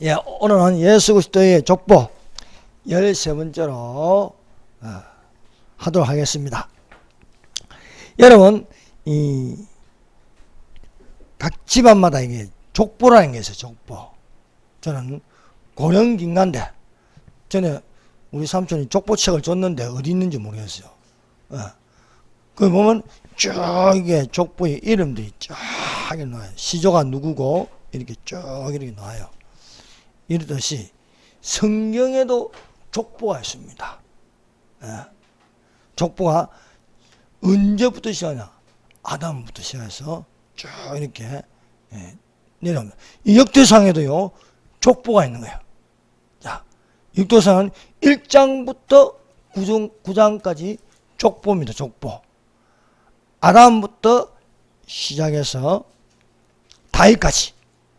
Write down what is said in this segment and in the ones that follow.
예, 오늘은 예수 그리스도의 족보 13번째로 하도록 하겠습니다. 여러분, 각 집안마다 이게 족보라는 게 있어요. 족보. 저는 고령긴가인데 전에 우리 삼촌이 족보책을 줬는데 어디 있는지 모르겠어요. 그 보면 쭉 이게 족보의 이름들이 쫙 나와요. 시조가 누구고 이렇게 쭉 이렇게 나와요. 이러듯이 성경에도 족보가 있습니다. 족보가 언제부터 시작하냐? 아담부터 시작해서 쭉 이렇게 내려옵니다. 이 역대상에도요 족보가 있는 거예요. 자, 역대상은 1장부터 9장까지 족보입니다. 족보. 아담부터 시작해서 다윗까지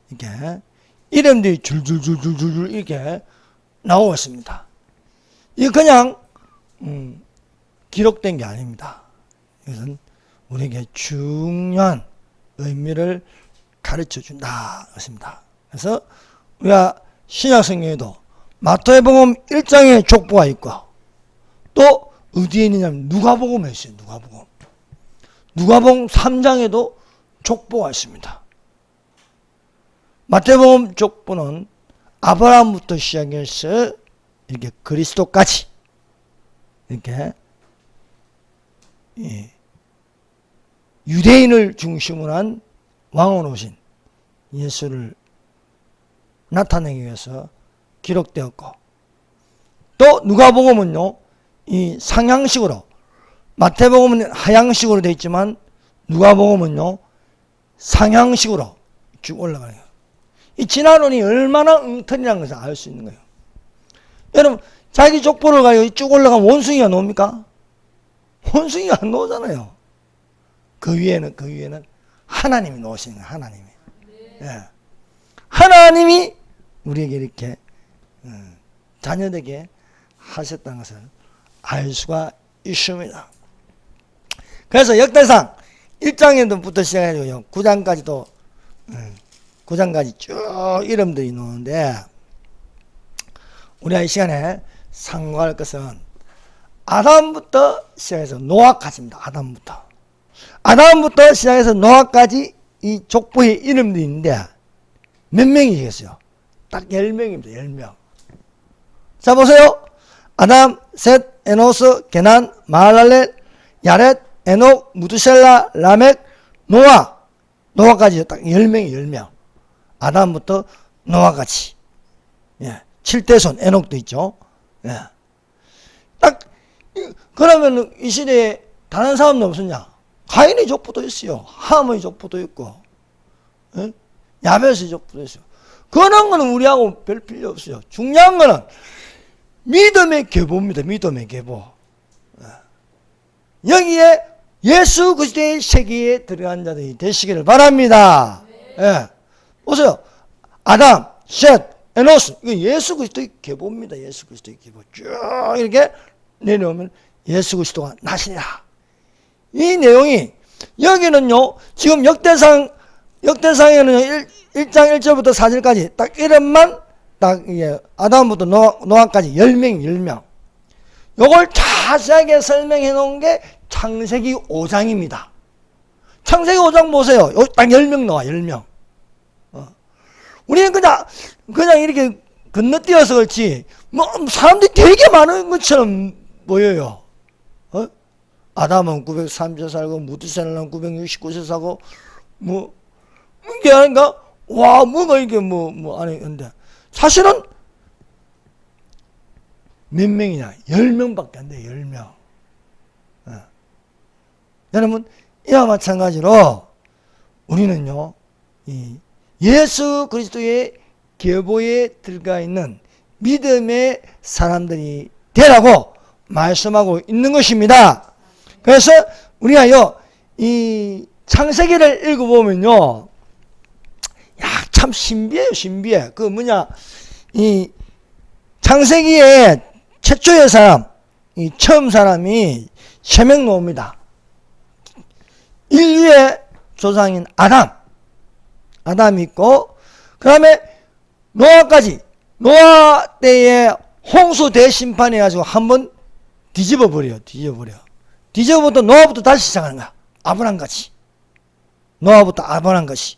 이렇게 이름들이 줄줄줄줄줄 이렇게 나오고 있습니다. 이게 그냥 기록된 게 아닙니다. 이것은 우리에게 중요한 의미를 가르쳐 준다 것입니다. 그래서 우리가 신약성경에도 마태복음 1장에 족보가 있고 또 어디에 있느냐면 누가복음에 있어요. 누가복음 3장에도 족보가 있습니다. 마태복음 족보는 아브라함부터 시작해서 이렇게 그리스도까지 이렇게 유대인을 중심으로 한 왕으로 오신 예수를 나타내기 위해서 기록되었고 또 누가복음은요 이 상향식으로 마태복음은 하향식으로 되어 있지만 누가복음은요 상향식으로 쭉 올라가요. 이 진화론이 얼마나 엉터리라는 것을 알 수 있는 거예요. 여러분 자기 족보를 가지고 쭉 올라가면 원숭이가 나옵니까? 원숭이가 안 나오잖아요. 그 위에는 하나님이 놓으시는 거예요. 하나님이. 예. 하나님이 우리에게 이렇게 자녀되게 하셨다는 것을 알 수가 있습니다. 그래서 역대상 1장에부터 시작해서 9장까지도 9장까지 쭉 이름들이 나오는데 우리가 이 시간에 상고할 것은 아담부터 시작해서 노아까지입니다. 아담부터 시작해서 노아까지 이 족보의 이름들이 있는데 몇 명이겠어요? 딱 10명입니다. 10명. 자 보세요. 아담, 셋, 에노스, 게난, 마할랄렛, 야렛, 에녹, 무드셀라, 라멕, 노아까지 딱 10명이 10명. 아담부터 노아까지. 예. 7대손 에녹도 있죠. 예. 딱 그러면 이 시대에 다른 사람도 없었냐? 가인의 족보도 있어요. 함의 족보도 있고, 예? 야벳의 족보도 있어요. 그런 거는 우리하고 별 필요 없어요. 중요한 거는 믿음의 계보입니다. 믿음의 계보. 예. 여기에 예수 그리스도의 세계에 들어간 자들이 되시기를 바랍니다. 예. 보세요. 아담, 셋, 에노스. 이거 예수 그리스도의 계보입니다. 예수 그리스도의 계보. 쭉 이렇게 내려오면 예수 그리스도가 나시니라. 이 내용이 여기는요. 지금 역대상에는 1장 1절부터 4절까지 딱 이름만 딱 이게 아담부터 노아까지 10명. 요걸 자세하게 설명해 놓은 게 창세기 5장입니다. 창세기 5장 보세요. 딱 10명 나와. 10명. 우리는 그냥 이렇게 건너뛰어서 그렇지, 뭐, 사람들이 되게 많은 것처럼 보여요. 아담은 930세 살고, 무드셀라는 969세 살고, 이게 아닌가? 와, 뭐가 이게 아니, 근데, 사실은, 몇 명이냐? 10명밖에 안 돼요, 10명. 여러분, 이와 마찬가지로, 우리는요, 예수 그리스도의 계보에 들어가 있는 믿음의 사람들이 되라고 말씀하고 있는 것입니다. 그래서 우리가요, 이 창세기를 읽어보면요, 참 신비해. 그 이 창세기의 최초의 사람, 이 처음 사람이 3명 나옵니다. 인류의 조상인 아담이 있고, 그 다음에 노아까지, 노아 때에 홍수 대심판해 가지고 한번 뒤집어버려. 뒤집어부터 노아부터 다시 시작하는 거야. 아브라함같이. 노아부터 아브라함같이.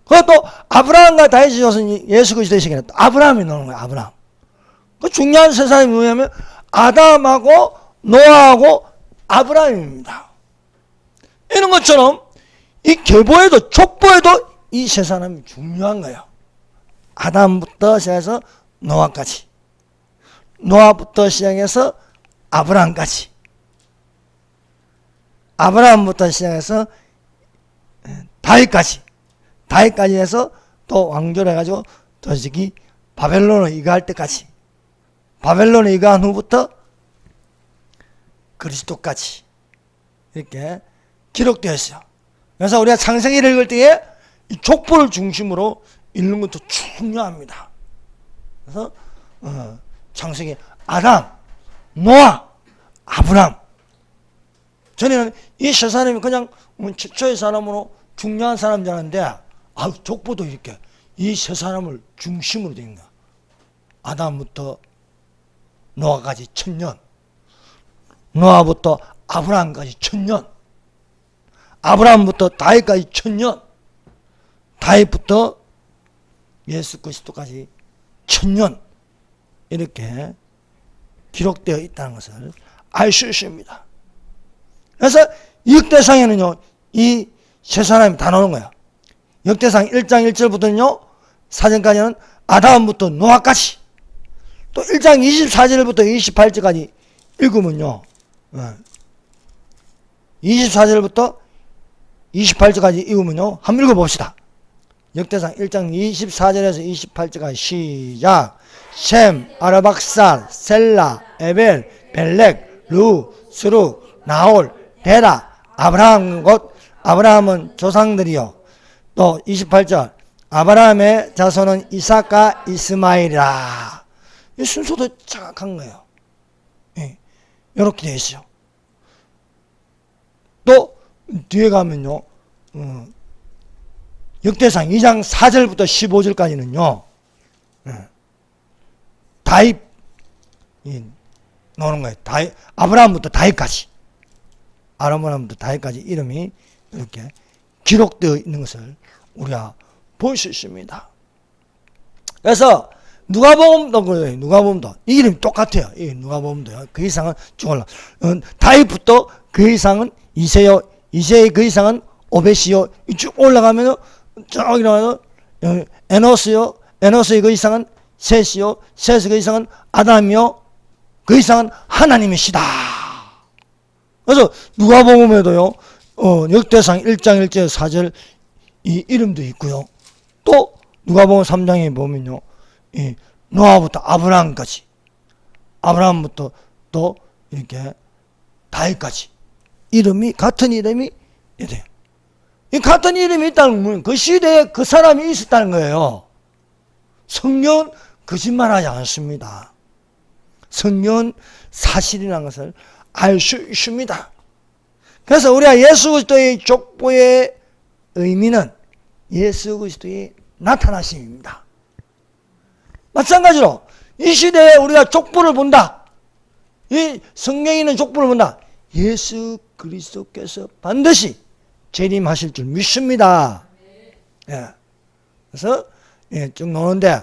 그것도 아브라함과 다윗의 조선 예수 그리스도의 시기에 또 아브라함이 나오는 거야. 아브라함. 그 중요한 세 사람이 뭐냐면 아담하고 노아하고 아브라함입니다. 이런 것처럼 이 계보에도 족보에도 이 세 사람이 중요한 거예요. 아담부터 시작해서 노아까지, 노아부터 시작해서 아브라함까지, 아브라함부터 시작해서 다윗까지, 다윗까지 해서 또 왕조해가지고 도시기 바벨론을 이거할 때까지, 바벨론을 이거한 후부터 그리스도까지 이렇게 기록되어 있어요. 그래서 우리가 창세기를 읽을 때에 이 족보를 중심으로 읽는 것도 중요합니다. 그래서 창세기 아담, 노아, 아브람. 전에는 이 세 사람이 그냥 최초의 사람으로 중요한 사람인 줄 알았는데 족보도 이렇게 이 세 사람을 중심으로 된 거야. 아담부터 노아까지 1000년, 노아부터 아브라함까지 1000년, 아브라함부터 다윗까지 1000년, 다윗부터 예수 그리스도까지 1000년 이렇게 기록되어 있다는 것을 알 수 있습니다. 그래서 역대상에는요 이 세 사람이 다 나오는 거예요. 역대상 1장 1절부터는요 사전까지는 아담부터 노아까지, 또 1장 24절부터 28절까지 읽으면요 24절부터 28절까지 읽으면요 한번 읽어봅시다. 역대상 1장 24절에서 28절까지 시작. 셈, 아르박살, 셀라, 에벨, 벨렉, 루, 스룩, 나홀, 데라, 아브라함 곧 아브라함은 조상들이요. 또 28절 아브라함의 자손은 이삭과 이스마엘이라. 이 순서도 정확한 거예요. 예, 이렇게 되어 있어요. 또 뒤에 가면요 역대상 2장 4절부터 15절까지는요 다윗 나오는 거예요. 다윗, 아브라함부터 다윗까지, 아브라함부터 다윗까지 이름이 이렇게 기록되어 있는 것을 우리가 볼 수 있습니다. 그래서 누가복음도 그래요. 누가복음도 이 이름이 똑같아요. 이 누가복음도요. 그 이상은 죽을라. 다윗부터 그 이상은 이세요. 이세의 그 이상은 오벳이요. 쭉 올라가면 저기 나와서 에노스요. 에노스의 그 이상은 셋이요. 셋의 그 이상은 아담이요. 그 이상은 하나님이시다. 그래서 누가복음에도요 역대상 1장 1절 4절 이 이름도 있고요. 또 누가복음 3장에 보면요 이 노아부터 아브라함까지, 아브라함부터 또 이렇게 다윗까지 이름이 같은 이름이 돼요. 이 같은 이름이 있다는 건 그 시대에 그 사람이 있었다는 거예요. 성경은 거짓말하지 않습니다. 성경은 사실이라는 것을 알 수 있습니다. 그래서 우리가 예수 그리스도의 족보의 의미는 예수 그리스도의 나타나심입니다. 마찬가지로 이 시대에 우리가 족보를 본다. 이 성경에 있는 족보를 본다. 예수 그리스도께서 반드시 재림하실 줄 믿습니다. 예. 그래서 쭉 나오는데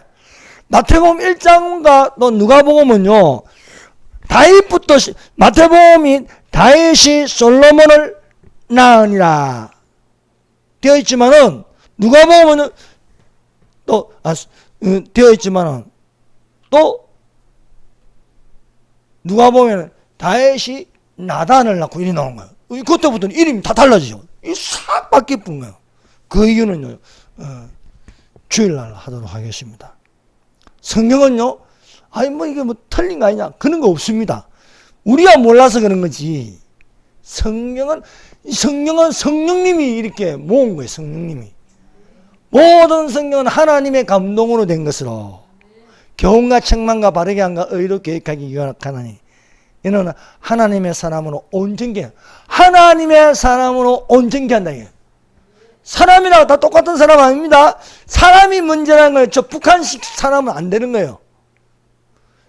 마태복음 1장과 또 누가복음은요 다윗부터 마태복음이 다윗이 솔로몬을 낳으니라 되어 있지만은 누가복음은 또 되어 있지만은 또 누가복음에는 다윗이 나단을 낳고 이리 나온 거예요. 그때부터는 이름이 다 달라지죠. 이 싹 바뀌는 거예요. 그 이유는요 주일날 하도록 하겠습니다. 성경은요 아니 이게 틀린 거 아니냐 그런 거 없습니다. 우리가 몰라서 그런 거지. 성경은 성령님이 이렇게 모은 거예요. 성령님이 모든 성경은 하나님의 감동으로 된 것으로 교훈과 책망과 바르게 한가 의롭게 계획하기 위한 하나님. 이는 하나님의 사람으로 온전케, 하나님의 사람으로 온전케 한다. 사람이랑 다 똑같은 사람 아닙니다. 사람이 문제라는 거예요. 저 북한식 사람은 안 되는 거예요.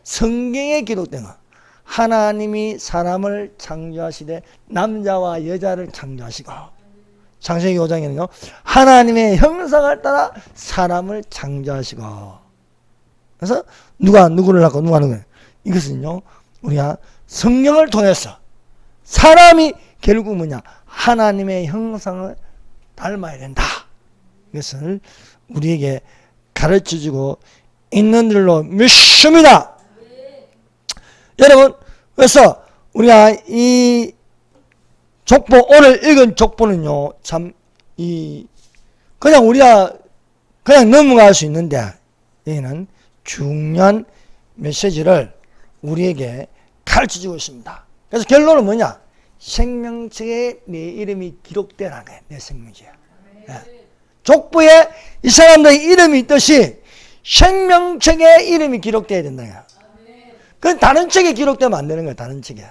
성경에 기록된 거. 하나님이 사람을 창조하시되 남자와 여자를 창조하시고, 창세기 5장에는요 하나님의 형상을 따라 사람을 창조하시고, 그래서 누가 누구를 낳고 누가 누구를, 이것은요 우리가 성령을 통해서 사람이 결국 뭐냐, 하나님의 형상을 닮아야 된다. 이것을 우리에게 가르쳐주고 있는 줄로 믿습니다. 여러분, 그래서 우리가 이 족보, 오늘 읽은 족보는요 참 그냥 우리가 그냥 넘어갈 수 있는데, 여기는 중요한 메시지를 우리에게 가르쳐주고 있습니다. 그래서 결론은 뭐냐, 생명책에 내 이름이 기록되라는 거예요. 내 생명책에. 네. 족보에 이 사람들의 이름이 있듯이 생명책에 이름이 기록되어야 된다는 거예요. 그건 다른 책에 기록되면 안 되는 거예요. 다른 책에.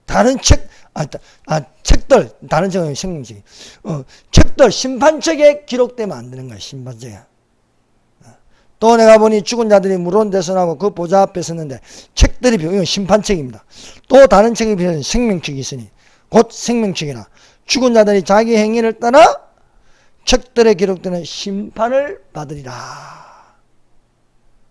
다른 책, 책들, 다른 책은 생명책. 책들, 심판책에 기록되면 안 되는 거예요. 심판책에. 또 내가 보니 죽은 자들이 물론 대선하고 그 보좌 앞에 섰는데, 책들이 이건 심판책입니다. 또 다른 책에 비해서 생명책이 있으니 곧 생명책이나 죽은 자들이 자기 행위를 따라 책들에 기록되는 심판을 받으리라.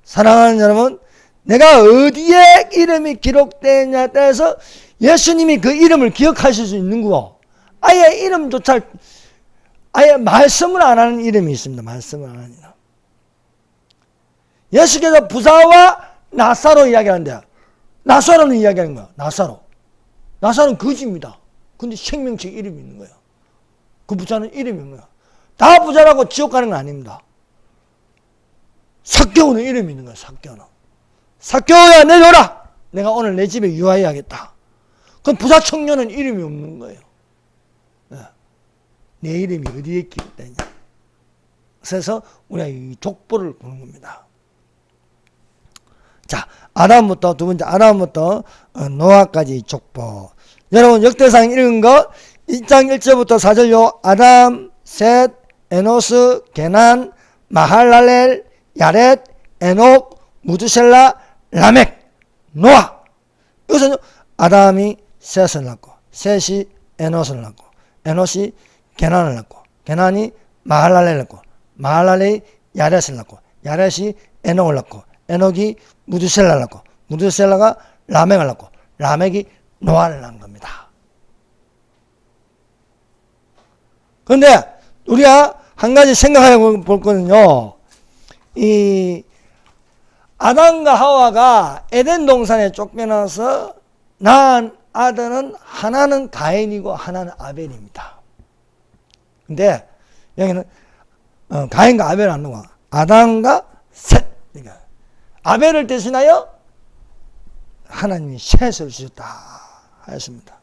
사랑하는 여러분, 내가 어디에 이름이 기록되느냐에 따라서 예수님이 그 이름을 기억하실 수 있는 거고, 아예 이름조차 아예 말씀을 안 하는 이름이 있습니다. 말씀을 안 하는 이름. 예수께서 부자와 나사로 이야기하는데, 나사로는 이야기하는 거야. 나사로는 거지입니다. 근데 생명책 이름이 있는 거예요. 그 부자는 이름이 있는 거야. 다 부자라고 지옥 가는 건 아닙니다. 삭개오는 이름이 있는 거야. 삭개오야 내려오라. 내가 오늘 내 집에 유하해야겠다. 그럼 부자 청년은 이름이 없는 거예요. 내 이름이 어디에 기록되냐. 그래서 우리가 이 족보를 보는 겁니다. 자, 아담부터, 두 번째 아담부터 노아까지 족보. 여러분 역대상 읽은 거 1장 1절부터 4절요. 아담, 셋, 에노스, 게난, 마할랄렐, 야렛, 에녹, 무드셀라, 라멕, 노아. 여기서는 아담이 셋을 낳고, 셋이 에노스를 낳고, 에노시 게난을 낳고, 게난이 마할랄렐을 낳고, 마할랄렐이 야렛을 낳고, 야렛이 에녹을 낳고, 에녹이 무드셀라를 낳고, 무드셀라가 라멕을 낳고, 라멕이 노아를 낳은 겁니다. 그런데 우리가 한 가지 생각해 볼 거는요, 이 아담과 하와가 에덴 동산에 쫓겨나서 낳은 아들은 하나는 가인이고 하나는 아벨입니다. 근데 여기는 가인과 아벨을 안 놓아. 아담과 셋. 그러니까 아벨을 대신하여 하나님이 셋을 주셨다 하였습니다.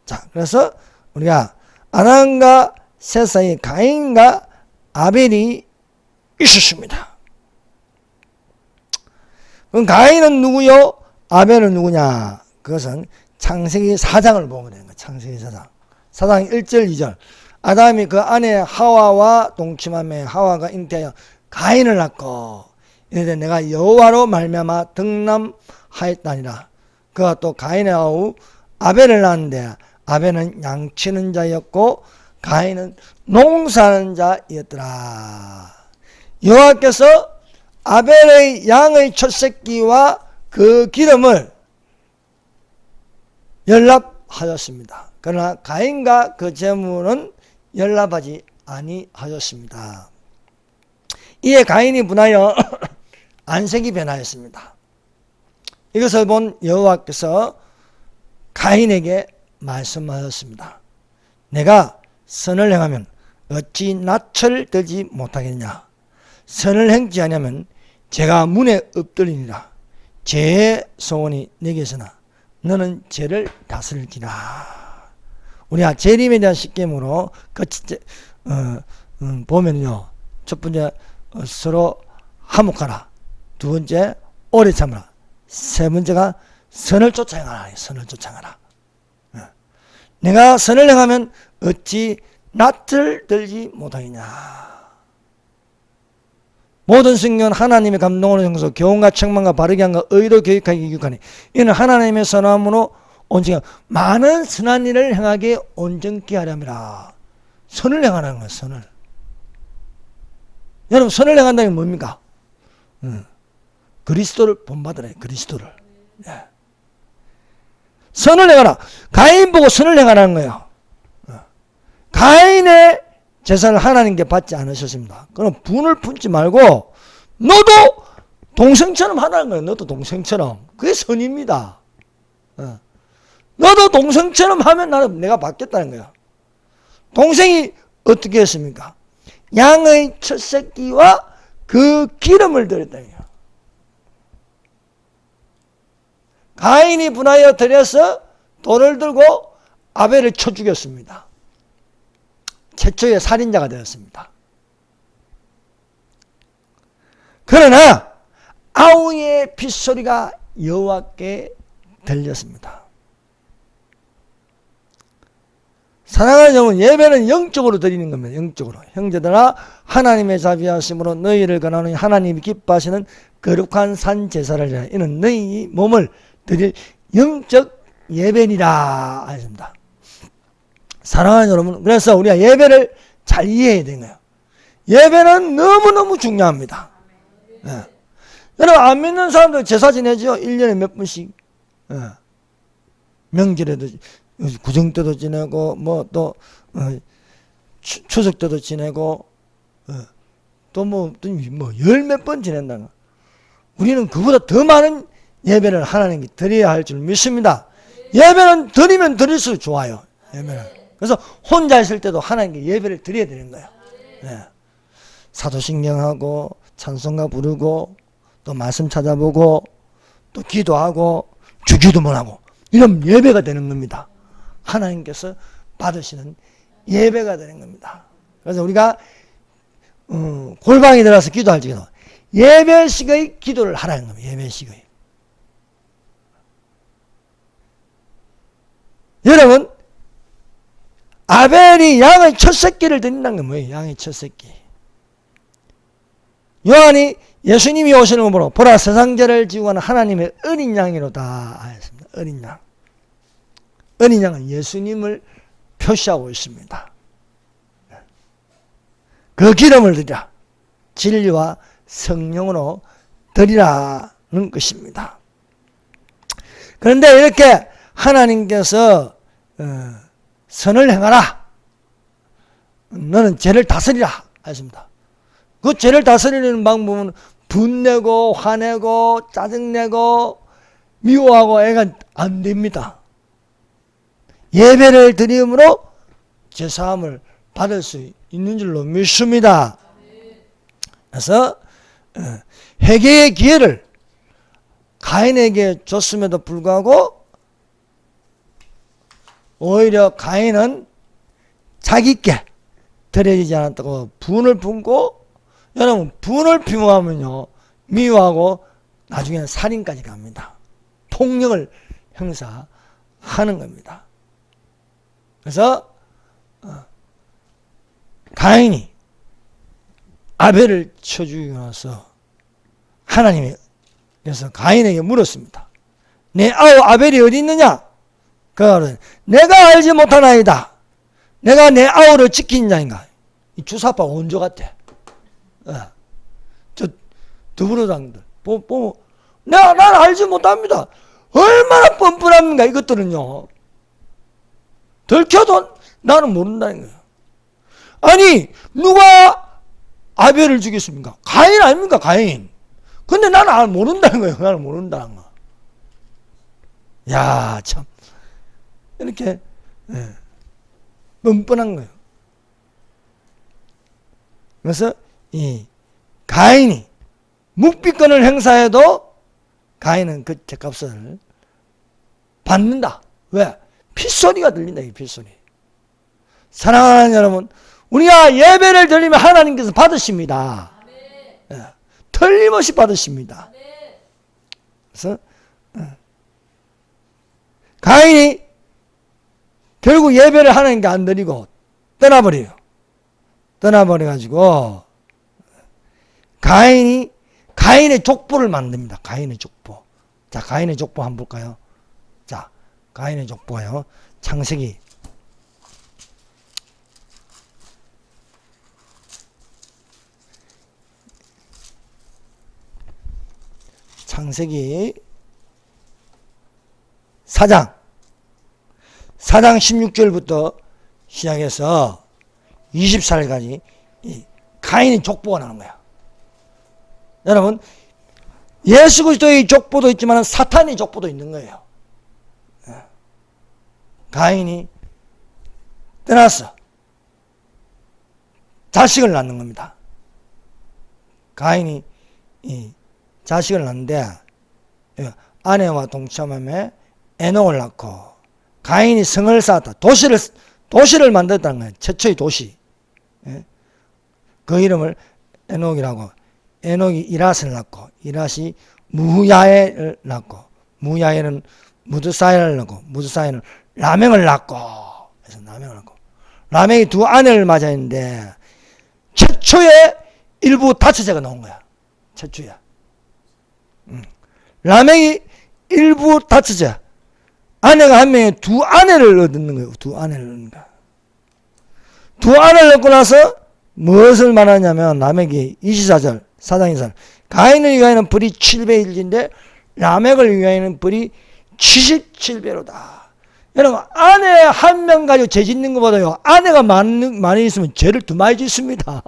자, 그래서 우리가 아담과 셋 사이에 가인과 아벨이 있었습니다. 그럼 가인은 누구요? 아벨은 누구냐? 그것은 창세기 4장을 보면 되는 거예요. 창세기 4장. 4장 1절 2절. 아담이 그 아내 하와와 동침하며 하와가 잉태하여 가인을 낳고, 이르되 내가 여호와로 말미암아 득남하였다니라. 그가 또 가인의 아우 아벨을 낳았는데, 아벨은 양치는 자였고 가인은 농사하는 자였더라. 여호와께서 아벨의 양의 첫 새끼와 그 기름을 연락하였습니다. 그러나 가인과 그 제물은 연락하지 아니하였습니다. 이에 가인이 분하여 안색이 변하였습니다. 이것을 본 여호와께서 가인에게 말씀하셨습니다. 내가 선을 행하면 어찌 낯을 들지 못하겠냐. 선을 행지 않으면 죄가 문에 엎드리니라. 죄의 소원이 내게서나 너는 죄를 다스릴지라. 우리가 재림에 대한 십계명으로 보면요, 첫 번째 서로 화목하라, 두 번째 오래 참으라, 세 번째가 선을 쫓아 행하라. 선을 쫓아 행하라. 내가 선을 행하면 어찌 낯을 들지 못하느냐. 모든 성경은 하나님의 감동으로 정서 교훈과 책망과 바르게 한과 의로 교육하기 유익하니 이는 하나님의 선함으로 온전히 많은 선한 일을 행하게 온전케 하려니라. 선을 행하라는 거예요. 선을. 여러분 선을 행한다는 게 뭡니까? 그리스도를 본받으라. 그리스도를. 예. 선을 행하라. 가인 보고 선을 행하라는 거예요. 가인의 제사를 하나님께 받지 않으셨습니다. 그럼 분을 품지 말고 너도 동생처럼 하라는 거예요. 너도 동생처럼. 그게 선입니다. 너도 동생처럼 하면 나는 내가 받겠다는 거야. 동생이 어떻게 했습니까? 양의 첫 새끼와 그 기름을 드렸다는 거야. 가인이 분하여 드려서 돌을 들고 아벨을 쳐 죽였습니다. 최초의 살인자가 되었습니다. 그러나 아우의 핏소리가 여호와께 들렸습니다. 사랑하는 여러분, 예배는 영적으로 드리는 겁니다. 영적으로. 형제들아, 하나님의 자비하심으로 너희를 권하노니 하나님이 기뻐하시는 거룩한 산 제사를 하라. 이는 너희 몸을 드릴 영적 예배니라 하십니다. 사랑하는 여러분, 그래서 우리가 예배를 잘 이해해야 되는 거예요. 예배는 너무너무 중요합니다. 예. 여러분, 안 믿는 사람들 제사 지내죠? 1년에 몇 번씩. 예. 명절에도, 구정 때도 지내고, 뭐 또, 추석 때도 지내고, 또 열 몇 번 지낸다는 거. 우리는 그보다 더 많은 예배를 하나님께 드려야 할 줄 믿습니다. 예배는 드리면 드릴수록 좋아요. 예배는. 그래서 혼자 있을 때도 하나님께 예배를 드려야 되는 거예요. 네. 사도신경하고 찬송가 부르고 또 말씀 찾아보고 또 기도하고 주기도문 하고 이런 예배가 되는 겁니다. 하나님께서 받으시는 예배가 되는 겁니다. 그래서 우리가 골방에 들어가서 기도할 적에도 예배식의 기도를 하라는 겁니다. 예배식의. 여러분, 아벨이 양의 첫 새끼를 드린다는 건 뭐예요? 양의 첫 새끼. 요한이 예수님이 오시는 거 보러 보라 세상 죄를 지고 가는 하나님의 어린 양이로다 하였습니다. 어린 양. 어린 양은 예수님을 표시하고 있습니다. 그 기름을 드리라. 진리와 성령으로 드리라는 것입니다. 그런데 이렇게 하나님께서 선을 행하라. 너는 죄를 다스리라 하셨습니다. 그 죄를 다스리는 방법은 분내고 화내고 짜증내고 미워하고 애가 안 됩니다. 예배를 드림으로 죄사함을 받을 수 있는 줄로 믿습니다. 그래서 회개의 기회를 가인에게 줬음에도 불구하고 오히려 가인은 자기께 드려지지 않았다고 분을 품고, 여러분 분을 피우면요 미워하고 나중에는 살인까지 갑니다. 폭력을 행사하는 겁니다. 그래서 가인이 아벨을 쳐 죽이고 나서 하나님이 그래서 가인에게 물었습니다. 내 아우 아벨이 어디 있느냐? 그가 그러더니 내가 알지 못하나이다. 내가 내 아우를 지킨 자인가? 이 주사파 원조 같아. 저 더불어당들 보면 난 알지 못합니다. 얼마나 뻔뻔합니까 이것들은요. 들켜도 나는 모른다는 거예요. 아니 누가 아벨을 죽였습니까? 가인 아닙니까? 가인. 근데 나는 모른다는 거예요. 나는 모른다는 거. 야, 참 이렇게 뻔뻔한 거예요. 그래서 이 가인이 묵비권을 행사해도 가인은 그 죄값을 받는다. 왜? 핏소리가 들린다. 이 핏소리. 사랑하는 여러분, 우리가 예배를 드리면 하나님께서 받으십니다. 예, 틀림없이 받으십니다. 그래서 가인이 결국 예배를 하나님께 안 드리고 떠나버려요. 떠나버려가지고 가인의 족보를 만듭니다. 가인의 족보. 자, 가인의 족보 한번 볼까요? 자, 가인의 족보가요. 창세기 4장 16절부터 시작해서 24절까지 가인의 족보가 나오는 거야. 여러분, 예수 그리스도의 족보도 있지만 사탄의 족보도 있는 거예요. 가인이 떠났어. 자식을 낳는 겁니다. 가인이 자식을 낳는데 아내와 동참함에 에녹을 낳고 가인이 성을 쌓았다. 도시를 만들었다는 거예요. 최초의 도시. 그 이름을 에녹이라고. 에녹이 이랏을 낳고 이랏이 무야엘을 낳고 무야엘은 무드사엘을 낳고 무드사엘은 라멕을 낳고 그래서 라멕을 낳고 라멕이 두 아내를 맞이했는데 최초의 일부 다처제가 나온 거야. 최초야. 라멕이 일부 다처제. 아내가 한 명에 두 아내를 얻는 거예요. 두 아내를 얻는 거야. 두 아내를 얻고 나서 무엇을 말하냐면 라멕이 24절 4장 2절 가인을 위하여는 벌이 700일인데 라멕을 위하여는 벌이 77배로다. 여러분, 아내 한 명 가지고 죄 짓는 것보다요, 아내가 많이 있으면 죄를 더 많이 짓습니다.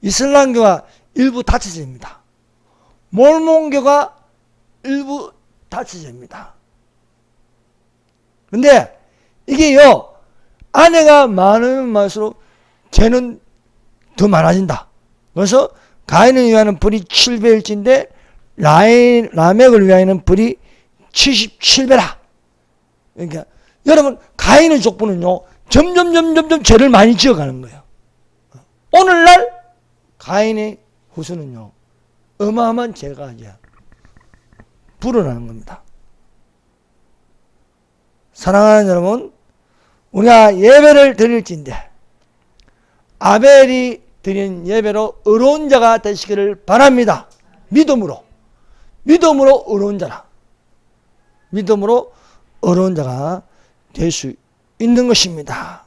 이슬람교가 일부 다처제입니다. 몰몬교가 일부 다처제입니다. 근데 이게요, 아내가 많으면 많을수록 죄는 더 많아진다. 그래서 가인을 위하여는 벌이 7배일진데 라멕을 위하여는 벌이 77배라. 그러니까 여러분, 가인의 족보는요, 점점 죄를 많이 지어가는 거예요. 오늘날 가인의 후손은요, 어마어마한 죄가 이제 불어나는 겁니다. 사랑하는 여러분, 우리가 예배를 드릴진데 아벨이 드린 예배로 의로운 자가 되시기를 바랍니다. 믿음으로 의로운 자라. 믿음으로 의로운 자가 될 수 있는 것입니다.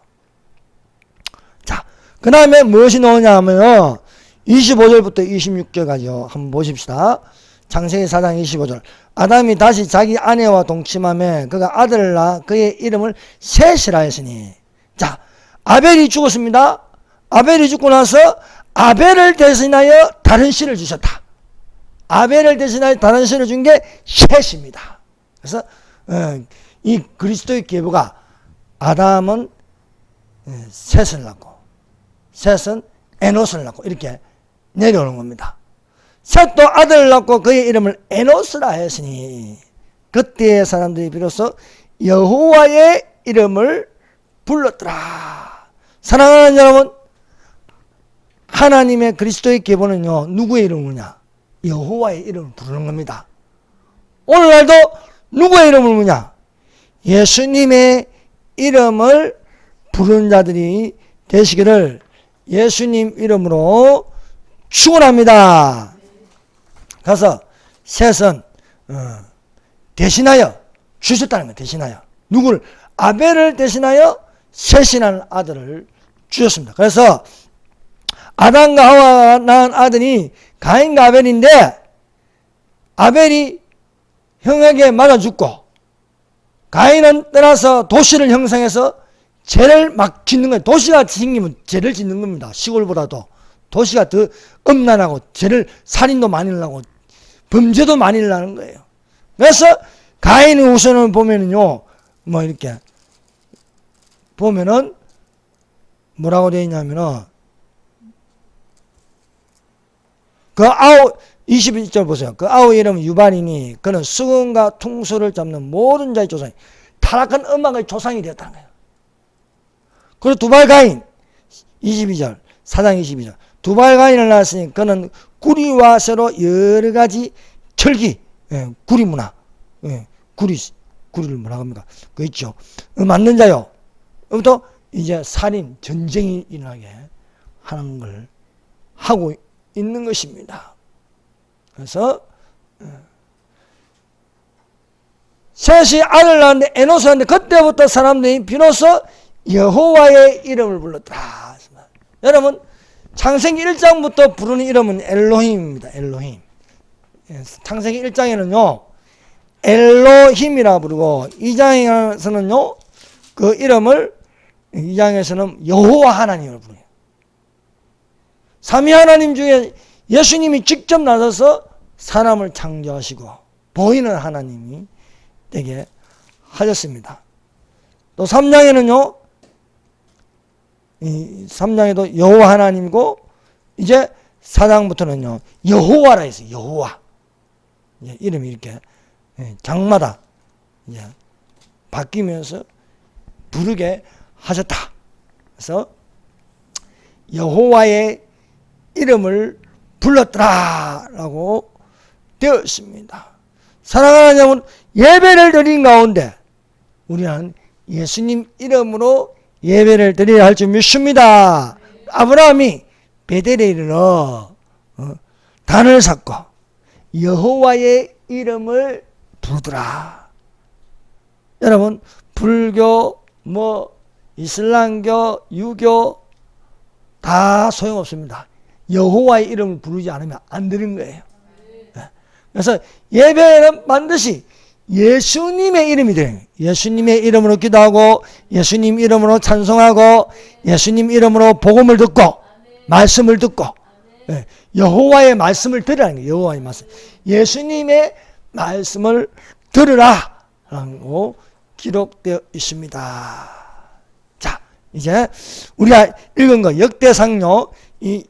자, 그 다음에 무엇이 나오냐 하면 25절부터 26절까지요. 한번 보십시다. 창세기 4장 25절. 아담이 다시 자기 아내와 동침하며 그가 아들을 낳아 그의 이름을 셋이라 했으니. 자, 아벨이 죽었습니다. 아벨이 죽고 나서 아벨을 대신하여 다른 씨를 주셨다. 아벨을 대신하여 다른 씨를 준 게 셋입니다. 그래서 이 그리스도의 계보가 아담은 셋을 낳고 셋은 에노스를 낳고 이렇게 내려오는 겁니다. 셋도 아들을 낳고 그의 이름을 에노스라 했으니 그때의 사람들이 비로소 여호와의 이름을 불렀더라. 사랑하는 여러분, 하나님의 그리스도의 계보는요, 누구의 이름이냐? 여호와의 이름을 부르는 겁니다. 오늘날도 누구의 이름을 부르냐? 예수님의 이름을 부르는 자들이 되시기를 예수님 이름으로 축원합니다. 그래서 셋은 대신하여 주셨다는 거예요. 대신하여 누구를? 아벨을 대신하여 셋이라는 아들을 주셨습니다. 그래서 아담과 하와가 낳은 아들이 가인과 아벨인데 아벨이 형에게 맞아 죽고 가인은 떠나서 도시를 형성해서 죄를 막 짓는 거예요. 도시가 생기면 죄를 짓는 겁니다. 시골보다도 도시가 더 음란하고 죄를 살인도 많이 일어나고 범죄도 많이 일어나는 거예요. 그래서 가인의 후손을 보면은요, 뭐 이렇게 보면은 뭐라고 되어 있냐면은 그 아우 21절 보세요. 그 아우 이름은 유발이니 그는 수금과 퉁소를 잡는 모든 자의 조상이 타락한 음악의 조상이 되었다는 거예요. 그리고 두발 가인 22절 4장 22절 두발 가인을 낳았으니 그는 구리와 쇠로 여러 가지 철기 구리 문화 구리 구리를 뭐라고 합니까? 그 있죠. 맞는 자요. 부터 이제 살인, 전쟁이 일어나게 하는 걸 하고 있는 것입니다. 그래서 셋이 아들 낳았는데 에노스가 는데 그때부터 사람들이 비로소 여호와의 이름을 불렀더라. 여러분 창세기 1장부터 부르는 이름은 엘로힘입니다. 엘로힘. 창세기 1장에는요 엘로힘이라 부르고 2장에서는요 그 이름을 2장에서는 여호와 하나님을 부르요. 삼위 하나님 중에 예수님이 직접 나서서 사람을 창조하시고 보이는 하나님이 되게 하셨습니다. 또 3장에는요 이 3장에도 여호와 하나님이고 이제 4장부터는요 여호와라 했어요. 여호와. 이름이 이렇게 장마다 이제 바뀌면서 부르게 하셨다. 그래서 여호와의 이름을 불렀더라 라고 되어 있습니다. 사랑하는 여러분, 예배를 드린 가운데 우리는 예수님 이름으로 예배를 드려야 할 줄 믿습니다. 아브라함이 베델에 이르러 단을 샀고 여호와의 이름을 부르더라. 여러분 불교 이슬람교 유교 다 소용없습니다. 여호와의 이름을 부르지 않으면 안 되는 거예요. 그래서 예배는 반드시 예수님의 이름이 돼요. 예수님의 이름으로 기도하고 예수님 이름으로 찬송하고 예수님 이름으로 복음을 듣고 말씀을 듣고 여호와의 말씀을 들으라는 거예요. 여호와의 말씀. 예수님의 말씀을 들으라 라고 기록되어 있습니다. 자, 이제 우리가 읽은 거 역대상요. 이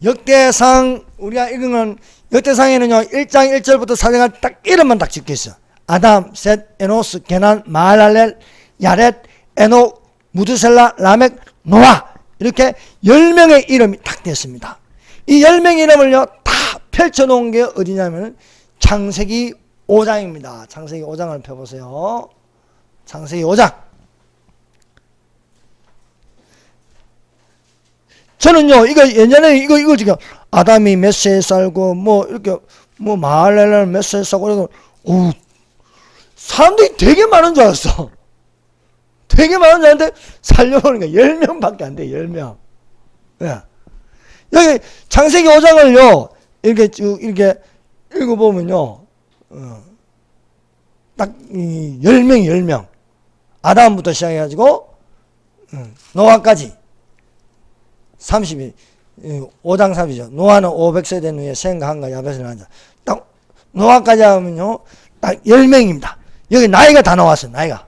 역대상 우리가 읽은 건 역대상에는요 1장 1절부터 4장까지 딱 이름만 딱 적혀 있어. 아담, 셋, 에노스, 게난, 마할랄렐, 야렛, 에녹, 무드셀라, 라멕, 노아 이렇게 10명의 이름이 딱 됐습니다. 이 10명의 이름을요 다 펼쳐놓은 게 어디냐면 창세기 5장입니다. 창세기 5장을 펴보세요. 창세기 5장. 저는요, 이거 예전에 이거 지금 아담이 몇 세에 살고 이렇게 마할렐레는 몇 세에 살고 그래서 사람들이 되게 많은 줄 알았어. 되게 많은 줄 알았는데 살려보니까 10명밖에 안 돼. 10명. 예. 여기 창세기 5장을요 이렇게 쭉 이렇게 읽어보면요 딱 10명 아담부터 시작해가지고 노아까지 30이 5장 3이죠. 노아는 500세 된 후에 셈과 함과 야벳을 낳은 자. 딱 노아까지 하면요 딱 10명입니다. 여기 나이가 다 나왔어요. 나이가.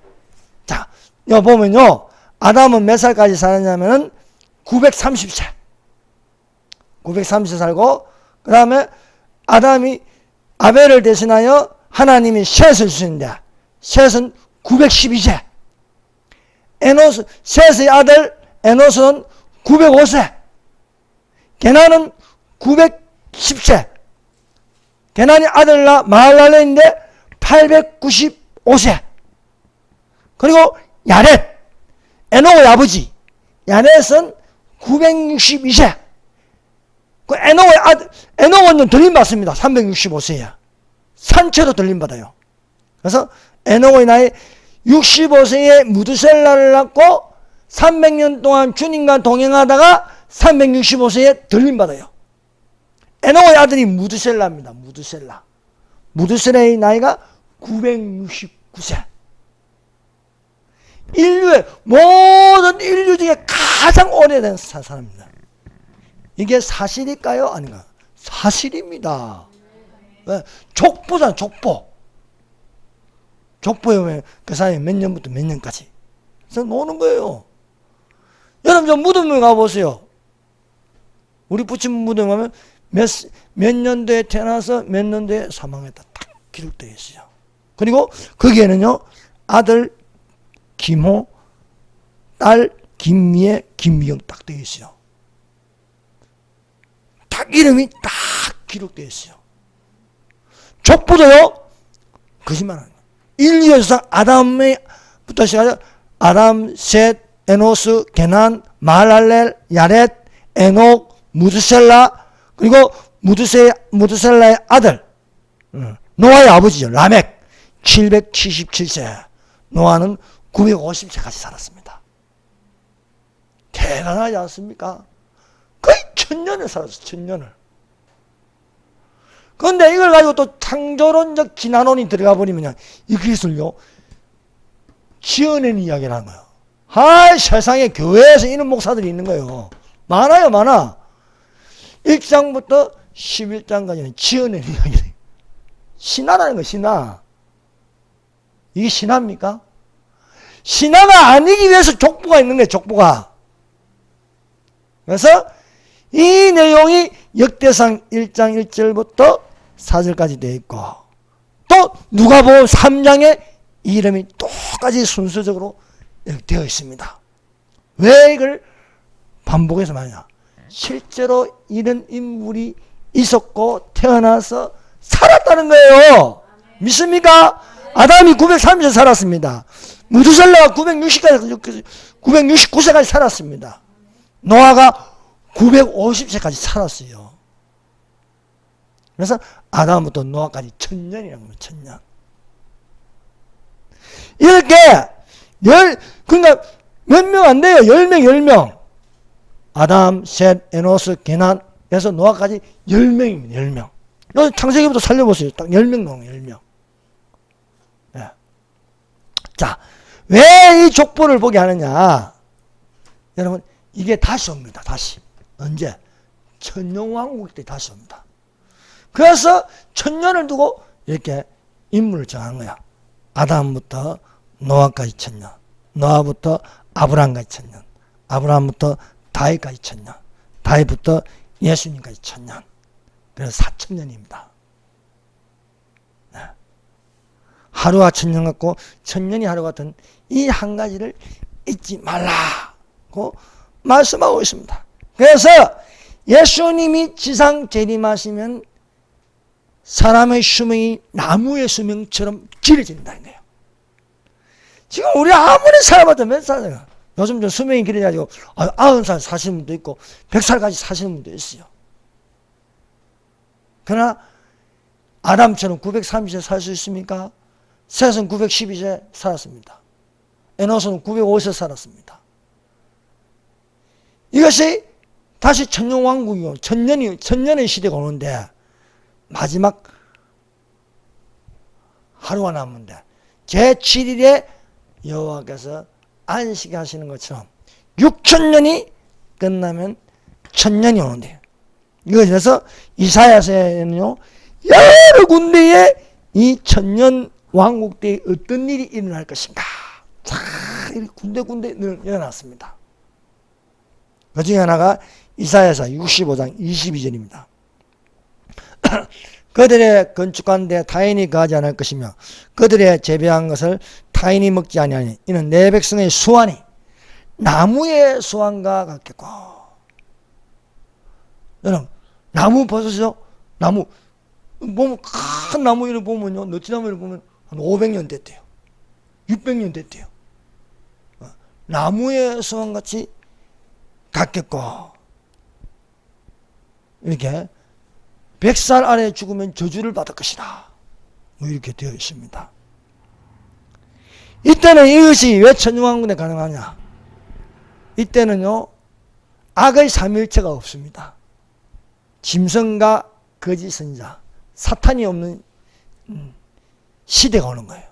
자, 여기 보면요 아담은 몇 살까지 살았냐면은 930세 930세 살고 그 다음에 아담이 아벨을 대신하여 하나님이 셋을 주시는데 셋은 912세 에노스 셋의 아들 에노스는 905세 게난은 910세 게난이 아들 낳아 마할랄렐인데 895세 그리고 야렛 에녹의 아버지 야렛은 962세 그 에녹의 아들 에녹은 들림받습니다. 365세야 산채도 들림받아요. 그래서 에녹의 나이 65세에 무드셀라를 낳고 300년 동안 주님과 동행하다가 365세에 들림받아요. 에녹의 아들이 무드셀라입니다. 무드셀라의 나이가 969세. 인류의 모든 인류 중에 가장 오래된 사람입니다. 이게 사실일까요? 아닌가요? 사실입니다. 족보잖아, 족보. 족보에 보면 그 사람이 몇 년부터 몇 년까지. 그래서 노는 거예요. 여러분, 저 무덤에 가보세요. 우리 부친 무덤에 가면 몇 년도에 태어나서 몇 년도에 사망했다. 딱 기록되어 있어요. 그리고 거기에는요, 아들 김호, 딸 김미애, 김미영 딱 되어 있어요. 딱 이름이 딱 기록되어 있어요. 족보도요, 거짓말하는 거예요. 인류 조상 아담부터 시작해서 아담, 셋, 에노스, 게난, 마할랄렐, 야렛, 에녹, 무드셀라, 그리고 무드셀라의 아들 노아의 아버지죠. 라멕 777세, 노아는 950세까지 살았습니다. 대단하지 않습니까? 거의 1000년을 살았어요. 1000년을. 그런데 이걸 가지고 또 창조론적 진화론이 들어가 버리면 이 기술요 지어낸 이야기를 하는 거예요. 세상에 교회에서 이런 목사들이 있는 거예요. 많아요, 많아. 1장부터 11장까지는 지어낸 이야기예요. 신화라는 거예요, 신화. 이게 신화입니까? 신화가 아니기 위해서 족보가 있는 거예요, 족보가. 그래서 이 내용이 역대상 1장 1절부터 4절까지 되어 있고, 또 누가복음 3장에 이름이 똑같이 순서적으로 되어 있습니다. 왜 이걸 반복해서 말이냐? 실제로 이런 인물이 있었고 태어나서 살았다는 거예요. 믿습니까? 아담이 930세 살았습니다. 무두셀라가 969세까지 살았습니다. 노아가 950세까지 살았어요. 그래서 아담부터 노아까지 1000년이라는 겁니다. 1000년. 이렇게 그러니까 몇 명 안 돼요. 10명. 아담, 셋, 에노스, 게난 해서 노아까지 10명입니다. 10명. 여기 창세기부터 살려보세요. 딱 10명 나오네요. 10명. 네. 자, 왜 이 족보를 보게 하느냐? 여러분, 이게 다시 옵니다. 다시. 언제? 천년왕국 때 다시 옵니다. 그래서 1000년을 두고 이렇게 인물을 정한 거야. 아담부터 노아까지 1000년, 노아부터 아브라함까지 1000년, 아브라함부터 다윗까지 1000년, 다윗부터 예수님까지 1000년. 그래서 4000년입니다. 네. 하루가 1000년 같고 1000년이 하루 같은 이 한 가지를 잊지 말라고 말씀하고 있습니다. 그래서 예수님이 지상 재림하시면 사람의 수명이 나무의 수명처럼 길어진다는 거예요. 지금 우리 아무리 살아봐도 몇 살이에요? 요즘 좀 수명이 길어가지고 90살 사시는 분도 있고 100살까지 사시는 분도 있어요. 그러나 아담처럼 930세 살 수 있습니까? 셋은 912세 살았습니다. 에노스는 905세 살았습니다. 이것이 다시 천년왕국이고 천년의 시대가 오는데 마지막 하루가 남는데 제7일에 여호와께서 안식하시는 것처럼 6000년이 끝나면 1000년이 오는데요. 이것에서 이사야서에는요 여러 군데에 이 천년 왕국 때에 어떤 일이 일어날 것인가 자 군데군데 일어났습니다. 그 중에 하나가 이사야서 65장 22절입니다. 그들의 건축한 데 타인이 거하지 않을 것이며 그들의 재배한 것을 타인이 먹지 아니하니 이는 내 백성의 수완이 나무의 수완과 같겠고. 여러분 나무 보셨죠? 나무 보면 큰 나무 이를 보면요 너티나무를 보면 한 500년 됐대요. 600년 됐대요. 나무의 수완같이 같겠고 이렇게 100살 안에 죽으면 저주를 받을 것이다. 뭐 이렇게 되어 있습니다. 이때는 이것이 왜 천년왕국에 가능하냐? 이때는요 악의 삼일체가 없습니다. 짐승과 거짓 선지자, 사탄이 없는 시대가 오는 거예요.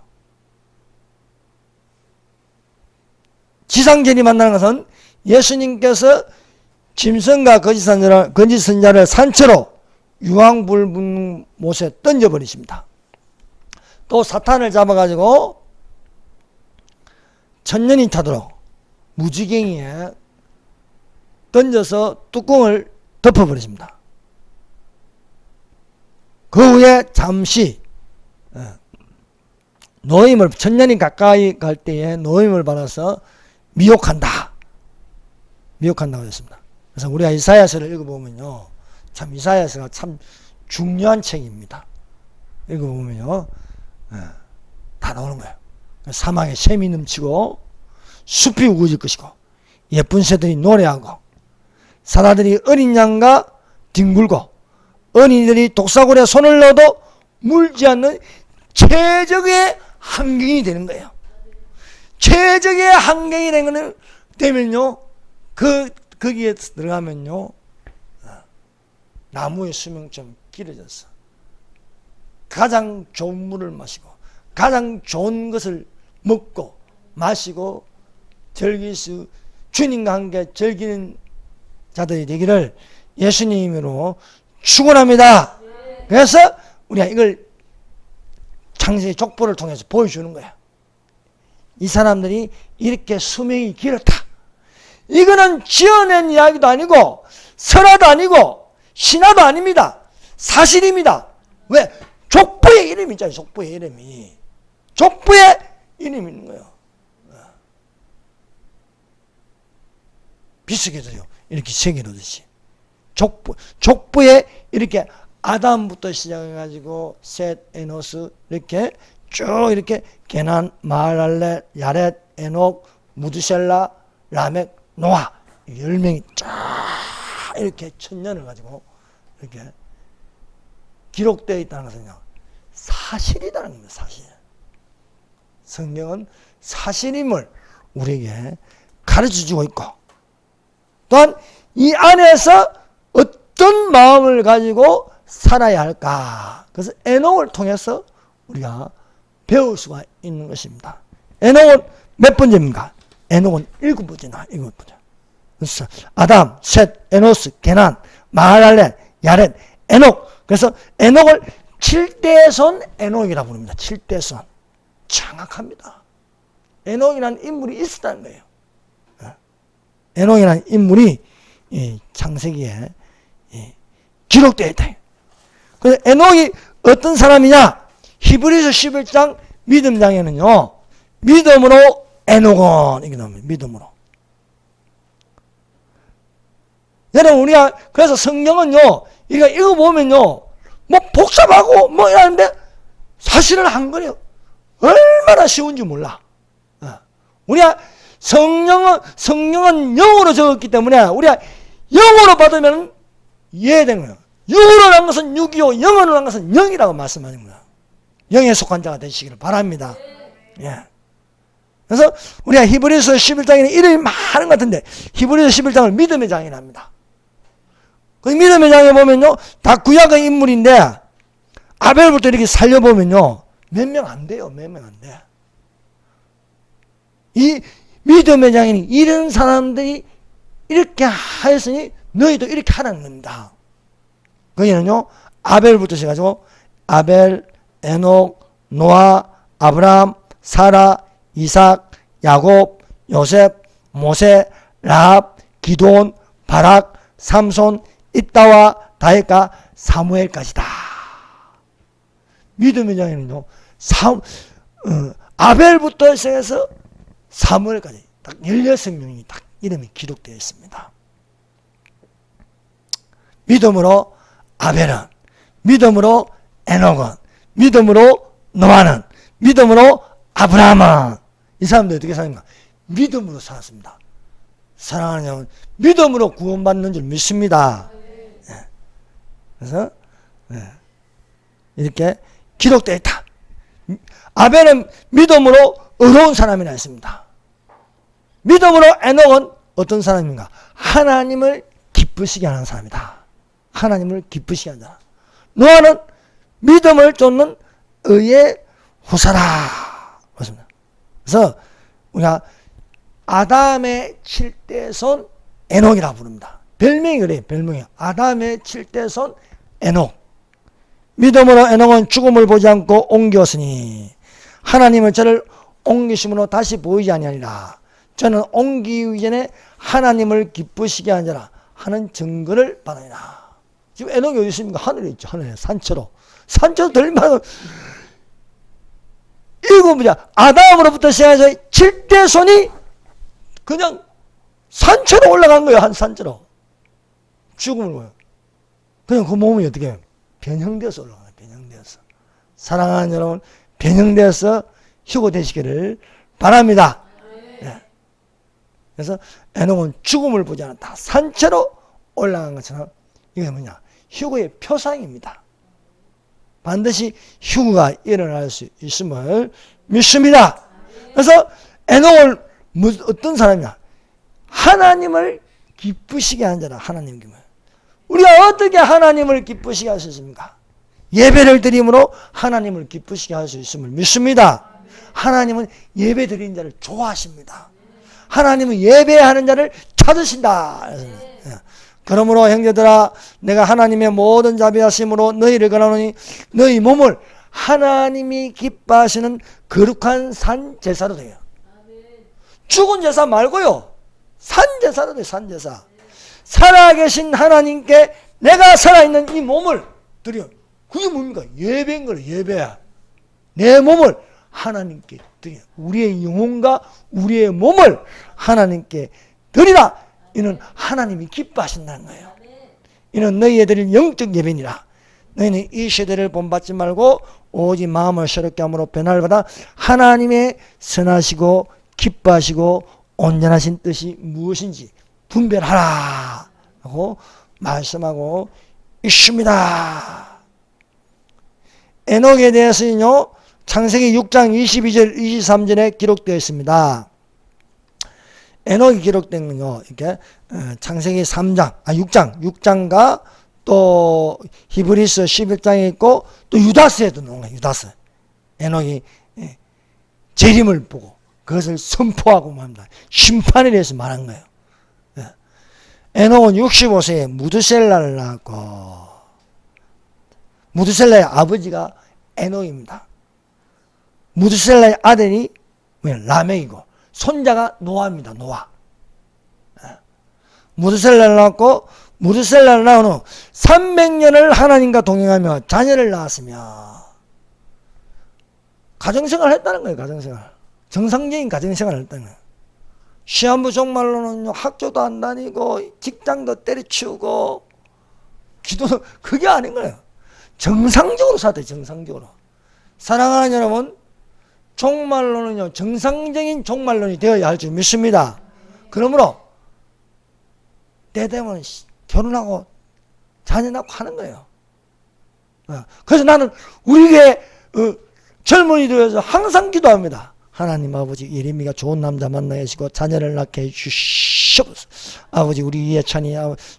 지상전이 만나는 것은 예수님께서 짐승과 거짓 선지자를 산채로 유황불문 못에 던져버리십니다. 또 사탄을 잡아가지고 천년이 타도록 무지갱이에 던져서 뚜껑을 덮어버리십니다. 그 후에 잠시 노임을 천년이 가까이 갈 때에 노임을 받아서 미혹한다고 했습니다. 그래서 우리가 이사야서를 읽어보면요 참 이사야서가 참 중요한 책입니다. 읽어보면요 다 나오는 거예요. 사막에 샘이 넘치고 숲이 우거질 것이고 예쁜 새들이 노래하고 사라들이 어린 양과 뒹굴고 어린이들이 독사골에 손을 넣어도 물지 않는 최적의 환경이 되는 거예요. 최적의 환경이 되면요, 거기에 들어가면요, 나무의 수명처럼 길어졌어. 가장 좋은 물을 마시고 가장 좋은 것을 먹고 마시고 즐길 수, 주님과 함께 즐기는 자들이 되기를 예수님으로 축원합니다. 그래서 우리가 이걸 창세기 족보를 통해서 보여주는 거야. 이 사람들이 이렇게 수명이 길었다. 이거는 지어낸 이야기도 아니고 설화도 아니고 신화도 아닙니다. 사실입니다. 왜? 족보의 이름이 있잖아요. 족보의 이름이. 족보의 이름이 있는 거예요. 비스기도요. 이렇게 새겨놓듯이. 족보에 이렇게 아담부터 시작해가지고 셋, 에노스 이렇게 쭉 이렇게 게난, 마할랄레, 야렛, 에녹, 무드셀라, 라멕, 노아 10명이 쫙 이렇게 천년을 가지고 이렇게 기록되어 있다는 것은요, 사실이라는 겁니다. 사실. 성경은 사실임을 우리에게 가르쳐주고 있고, 또한 이 안에서 어떤 마음을 가지고 살아야 할까. 그래서 에녹을 통해서 우리가 배울 수가 있는 것입니다. 에녹은 몇 번째입니까? 에녹은 7번째나 7번째. 그래서 아담, 셋, 에노스, 게난, 마할랄레, 야렛, 에녹. 그래서 에녹을 7대손 에녹이라고 부릅니다. 7대손. 정확합니다. 에녹이라는 인물이 있었다는 거예요. 에녹이라는 인물이 창세기에 기록되어 있다. 그래서 에녹이 어떤 사람이냐? 히브리서 11장 믿음장에는요, 믿음으로 에녹은 이게 나옵니다. 믿음으로. 여러분, 우리가 그래서 성경은요, 우리가 읽어보면요, 뭐 복잡하고 뭐 이러는데 사실을 한 거예요. 얼마나 쉬운지 몰라. 우리가 성경은 영어로 적었기 때문에 우리가 영어로 받으면 이해되는 거예요. 육으로 한 것은 6이요, 영어로 한 것은 0이라고 말씀하는 거예요. 영에 속한 자가 되시기를 바랍니다. 예. 그래서 우리가 히브리서 11장에는 이름이 많은 것 같은데 히브리서 11장을 믿음의 장이라 합니다. 그 믿음의 장에 보면요, 다 구약의 인물인데 아벨부터 이렇게 살려보면요, 몇 명 안 돼요. 몇 명 안 돼. 이 믿음의 장인이 이런 사람들이 이렇게 하였으니 너희도 이렇게 하라는 겁니다. 거기는요, 아벨부터 시작해가지고 아벨, 에녹, 노아, 아브라함, 사라, 이삭, 야곱, 요셉, 모세, 라합, 기드온, 바락, 삼손, 입다와 다윗과 사무엘까지다. 믿음의 장에는요, 아벨부터 시작해서 사무엘까지 딱 16명이 딱 이름이 기록되어 있습니다. 믿음으로 아벨은, 믿음으로 에녹은, 믿음으로 노아는, 믿음으로 아브라함은, 이 사람들 어떻게 사는가? 믿음으로 살았습니다. 사랑하는 여러분, 믿음으로 구원받는 줄 믿습니다. 네. 그래서 이렇게 기록되어 있다. 아벨은 믿음으로 의로운 사람이라 했습니다. 믿음으로 에녹은 어떤 사람인가? 하나님을 기쁘시게 하는 사람이다. 하나님을 기쁘시게 하는 사람. 노아는 믿음을 쫓는 의의 후사라. 맞습니다. 그래서 우리가 아담의 7대손 에녹이라고 부릅니다. 별명이 그래요. 별명이. 아담의 7대손 에녹. 믿음으로 에녹은 죽음을 보지 않고 옮겼으니 하나님은 저를 옮기심으로 다시 보이지 아니하리라. 저는 옮기기 전에 하나님을 기쁘시게 하느라 하는 증거를 받으리라. 지금 에녹이 어디 있습니까? 하늘에 있죠. 하늘에 산처로. 산처로 들리면 이거 뭐냐? 아담으로부터 시작해서 7대손이 그냥 산처로 올라간 거예요. 한 산처로. 죽음을 보여. 그냥 그 몸이 어떻게 해요? 변형되어서 올라가요. 변형되어서. 사랑하는 여러분, 변형되어서 휴거 되시기를 바랍니다. 예. 그래서 에녹은 죽음을 보지 않았다. 산채로 올라간 것처럼 이게 뭐냐? 휴거의 표상입니다. 반드시 휴거가 일어날 수 있음을 믿습니다. 그래서 에녹을 어떤 사람이냐? 하나님을 기쁘시게 한 자라. 하나님 기쁨. 우리가 어떻게 하나님을 기쁘시게 할 수 있습니까? 예배를 드림으로 하나님을 기쁘시게 할 수 있음을 믿습니다. 하나님은 예배 드리는 자를 좋아하십니다. 하나님은 예배하는 자를 찾으신다. 그러므로 형제들아, 내가 하나님의 모든 자비하심으로 너희를 권하노니 너희 몸을 하나님이 기뻐하시는 거룩한 산 제사로 돼요. 죽은 제사 말고요, 산 제사로 돼요. 산 제사. 살아계신 하나님께 내가 살아있는 이 몸을 드려. 그게 뭡니까? 예배인 거예요. 예배야. 내 몸을 하나님께 드려. 우리의 영혼과 우리의 몸을 하나님께 드리라. 이는 하나님이 기뻐하신다는 거예요. 이는 너희에 드릴 영적 예배니라. 너희는 이 세대를 본받지 말고 오직 마음을 새롭게 함으로 변화를 받아 하나님의 선하시고 기뻐하시고 온전하신 뜻이 무엇인지 분별하라 하고 말씀하고 있습니다. 에녹에 대해서는요, 창세기 6장 22절 23절에 기록되어 있습니다. 에녹이 기록된 건요, 이렇게 창세기 6장과 또 히브리서 11장에 있고 또 유다서에도 나온 거예요. 유다서. 에녹이 재림을 보고 그것을 선포하고 합니다. 심판에 대해서 말한 거예요. 에녹은 65세에 무드셀라를 낳았고, 무드셀라의 아버지가 에녹입니다. 무드셀라의 아들이 라멕이고 손자가 노아입니다. 노아. 무드셀라를 낳았고, 무드셀라를 낳은 후 300년을 하나님과 동행하며 자녀를 낳았으며 가정생활을 했다는 거예요. 가정생활. 정상적인 가정생활을 했다는 거예요. 시한부 종말로는 학교도 안 다니고 직장도 때려치우고 기도도, 그게 아닌 거예요. 정상적으로 살았대요. 정상적으로. 사랑하는 여러분, 종말론은요, 정상적인 종말론이 되어야 할 줄 믿습니다. 그러므로 때 되면 결혼하고 자녀 낳고 하는 거예요. 그래서 나는 우리 교회 젊은이들에서 항상 기도합니다. 하나님 아버지, 예레미가 좋은 남자 만나게 하시고 자녀를 낳게 해주시옵소서. 아버지, 우리 예찬이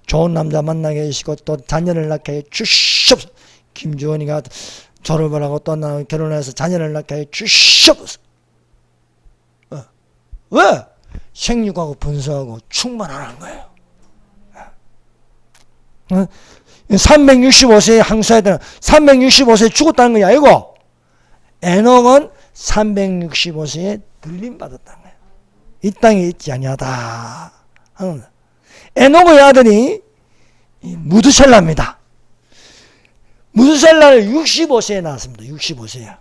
좋은 남자 만나게 해주시고 또 자녀를 낳게 해주시옵소서. 김주원이가 졸업을 하고 또 결혼해서 자녀를 낳게 해주시옵소서. 왜? 생육하고 분수하고 충만하는 거예요. 365세에 항수해야 되는, 365세에 죽었다는 게 아니고 에녹은 365세에 들림받았다는 거예요. 이 땅에 있지 아니하다. 에녹의 아들이 무드셀라입니다. 무드셀라를 65세에 낳았습니다. 65세에.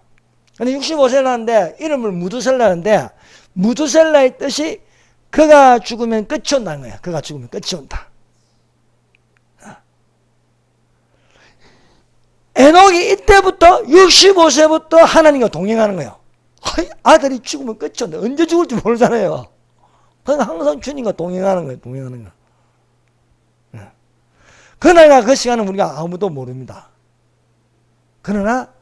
근데 65세에 낳았는데 이름을 무드셀라인데, 무드셀라의 뜻이 그가 죽으면 끝이 온다는 거예요. 그가 죽으면 끝이 온다. 에녹이 이때부터 65세부터 하나님과 동행하는 거예요. 아들이 죽으면 끝이 온다. 언제 죽을지 모르잖아요. 그러니까 항상 주님과 동행하는 거예요. 동행하는 거. 그날과 그 시간은 우리가 아무도 모릅니다. 그러나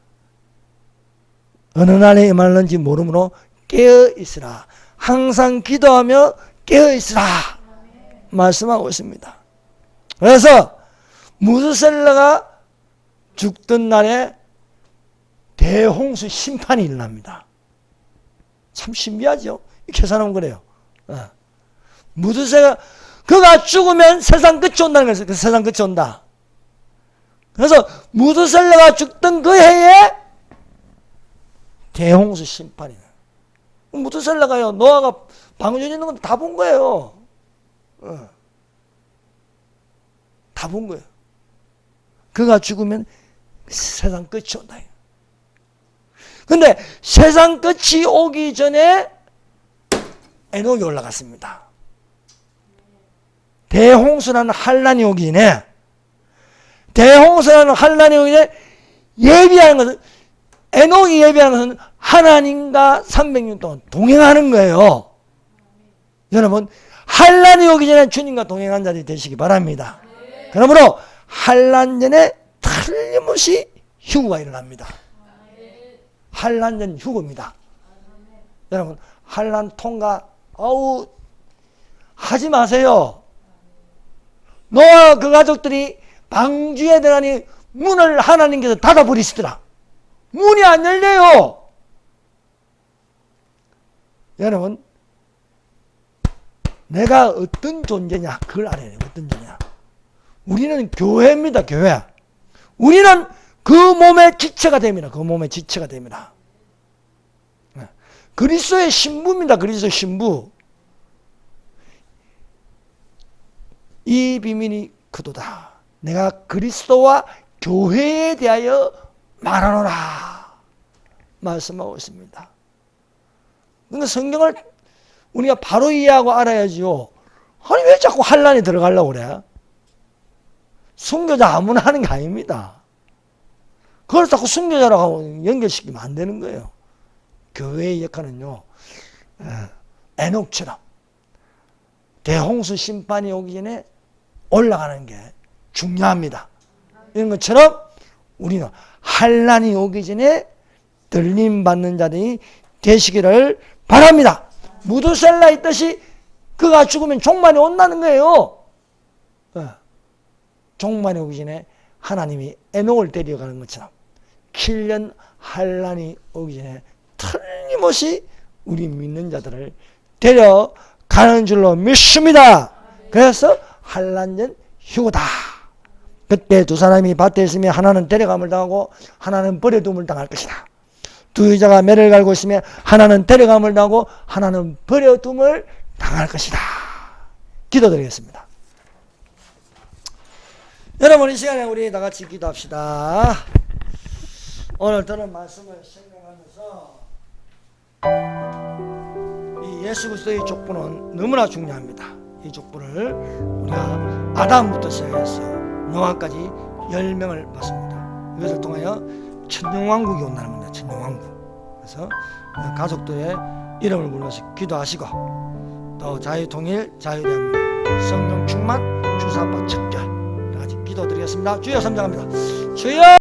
어느 날에 임할는지 모르므로 깨어있으라. 항상 기도하며 깨어있으라. 말씀하고 있습니다. 그래서 무드셀라가 죽던 날에 대홍수 심판이 일어납니다. 참 신비하죠. 계산하면 그래요. 무드셀라, 그가 죽으면 세상 끝이 온다는 거예요. 그 세상 끝이 온다. 그래서 무드셀라가 죽던 그 해에 대홍수 심판이 나요. 무드셀라가요, 노아가 방주에 있는 건 다 본 거예요. 다 본 거예요. 그가 죽으면 세상 끝이 온다. 근데 세상 끝이 오기 전에 에녹이 올라갔습니다. 대홍수라는 환란이 오기 전에, 예비하는 것은, 에녹이 예비하는 것은 하나님과 300년 동안 동행하는 거예요. 여러분, 환난이 오기 전에 주님과 동행한 자들이 되시기 바랍니다. 그러므로 환난 전에 틀림없이 휴거가 일어납니다. 환난 전 휴거입니다. 여러분, 환난 통과 하지 마세요. 노아와 그 가족들이 방주에 들어가니 문을 하나님께서 닫아버리시더라. 문이 안 열려요. 여러분, 내가 어떤 존재냐 그걸 알아야 돼요. 어떤 존재냐. 우리는 교회입니다. 교회. 우리는 그 몸의 지체가 됩니다. 그 몸의 지체가 됩니다. 그리스도의 신부입니다. 그리스도의 신부. 이 비밀이 그도다. 내가 그리스도와 교회에 대하여 말하노라 말씀하고 있습니다. 그러니까 성경을 우리가 바로 이해하고 알아야지요. 아니 왜 자꾸 환난에 들어가려고 그래? 순교자 아무나 하는 게 아닙니다. 그걸 자꾸 순교자라고 연결시키면 안 되는 거예요. 교회의 역할은요, 에녹처럼 대홍수 심판이 오기 전에 올라가는 게 중요합니다. 이런 것처럼 우리는 환난이 오기 전에 들림 받는 자들이 되시기를 바랍니다. 무두셀라 있듯이 그가 죽으면 종말이 온다는 거예요. 종말이 오기 전에 하나님이 에녹을 데려가는 것처럼 7년 환난이 오기 전에 틀림없이 우리 믿는 자들을 데려가는 줄로 믿습니다. 그래서 환난전 휴거다. 그때 두 사람이 밭에 있으면 하나는 데려감을 당하고 하나는 버려둠을 당할 것이다. 두 여자가 매를 갈고 있으면 하나는 데려감을 당하고 하나는 버려둠을 당할 것이다. 기도드리겠습니다. 여러분, 이 시간에 우리 다 같이 기도합시다. 오늘 들은 말씀을 생각하면서 이 예수 그리스도의 족보는 너무나 중요합니다. 이 족보를 우리가 아담부터 시작해서 노아까지 10명을 봤습니다. 이것을 통하여 천년왕국이 온다는 겁니다. 천년왕국. 그래서 가족들의 이름을 불러서 기도하시고 또 자유통일, 자유대한민국, 성령 충만, 주사파 척결 여러 가지 기도드리겠습니다. 주여, 삼장합니다. 주여.